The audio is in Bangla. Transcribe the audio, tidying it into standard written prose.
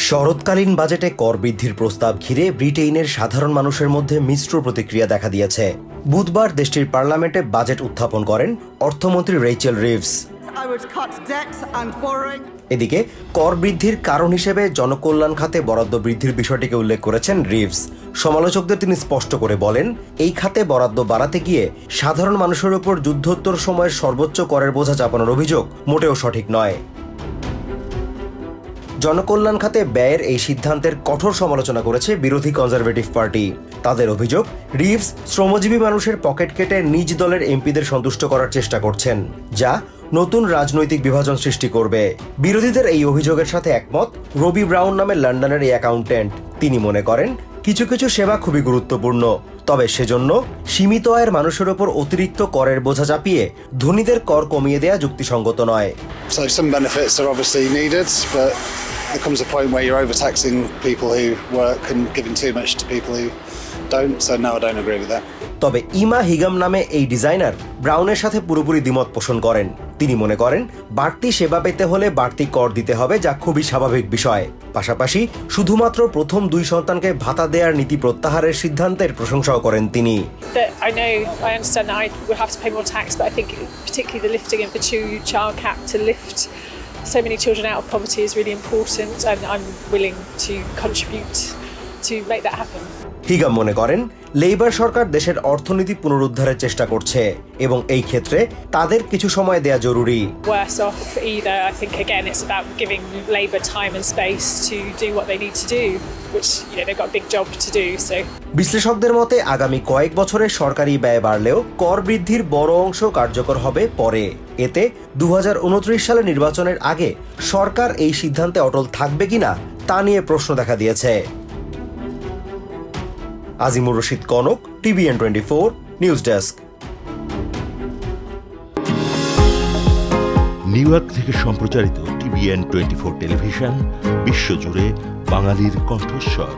শরৎকালীন বাজেটে কর বৃদ্ধির প্রস্তাব ঘিরে ব্রিটেনের সাধারণ মানুষের মধ্যে মিশ্র প্রতিক্রিয়া দেখা দিয়েছে। বুধবার দেশটির পার্লামেন্টে বাজেট উত্থাপন করেন অর্থমন্ত্রী রেচেল রিভস। এদিকে কর বৃদ্ধির কারণ হিসেবে জনকল্যাণ খাতে বরাদ্দ বৃদ্ধির বিষয়টিকে উল্লেখ করেছেন রিভস। সমালোচকদের তিনি স্পষ্ট করে বলেন, এই খাতে বরাদ্দ বাড়াতে গিয়ে সাধারণ মানুষের উপর যুদ্ধোত্তর সময়ের সর্বোচ্চ করের বোঝা চাপানোর অভিযোগ মোটেও সঠিক নয়। জনকল্যাণ খাতে ব্যয়ের এই সিদ্ধান্তের কঠোর সমালোচনা করেছে বিরোধী কনজারভেটিভ পার্টি। তাদের অভিযোগ, রিভস শ্রমজীবী মানুষের পকেট কেটে নিজ দলের এমপিদের সন্তুষ্ট করার চেষ্টা করছেন, যা নতুন রাজনৈতিক বিভাজন সৃষ্টি করবে। বিরোধীদের এই অভিযোগের সাথে একমত রবি ব্রাউন নামে লন্ডনের এই অ্যাকাউন্টেন্ট। তিনি মনে করেন, কিছু কিছু সেবা খুবই গুরুত্বপূর্ণ, তবে সেজন্য সীমিত আয়ের মানুষের উপর অতিরিক্ত করের বোঝা চাপিয়ে ধনীদের কর কমিয়ে দেয়া যুক্তিসঙ্গত নয়। There comes a point where you're overtaxing people who work and giving too much to people who don't. So no, I don't agree with that. তবে ইমা হিগাম নামে এই ডিজাইনার ব্রাউনের সাথে পুরোপুরি দ্বিমত পোষণ করেন। তিনি মনে করেন, বাড়তি সেবা পেতে হলে বাড়তি কর দিতে হবে, যা খুবই স্বাভাবিক বিষয়। পাশাপাশি শুধুমাত্র প্রথম 2 সন্তানকে ভাতা দেওয়ার নীতি প্রত্যাহারের সিদ্ধান্তের প্রশংসাও করেন তিনি। I understand that I would have to pay more tax, but I think particularly the lifting of the 2-child cap to lift so many children out of poverty is really important, and I'm willing to contribute to make that happen. হিগাম মনে করেন, লেবার সরকার দেশের অর্থনীতি পুনরুদ্ধারের চেষ্টা করছে এবং এই ক্ষেত্রে তাদের কিছু সময় দেয়া জরুরি। Worse off either. I think again it's about giving Labour time and space to do what they need to do, which they've got a big job to do. So বিশ্লেষকদের মতে আগামী কয়েক বছরে সরকারি ব্যয় বাড়লেও কর বৃদ্ধির বড় অংশ কার্যকর হবে পরে। এতে 2029 সালে নির্বাচনের আগে সরকার এই সিদ্ধান্তে অটল থাকবে কিনা তা নিয়ে প্রশ্ন দেখা দিয়েছে। Azimur Rashid Kanak, TVN 24 news desk. New York থেকে সম্প্রচারিত TVN 24 টেলিভিশন বিশ্বজুড়ে বাঙালির কণ্ঠস্বর।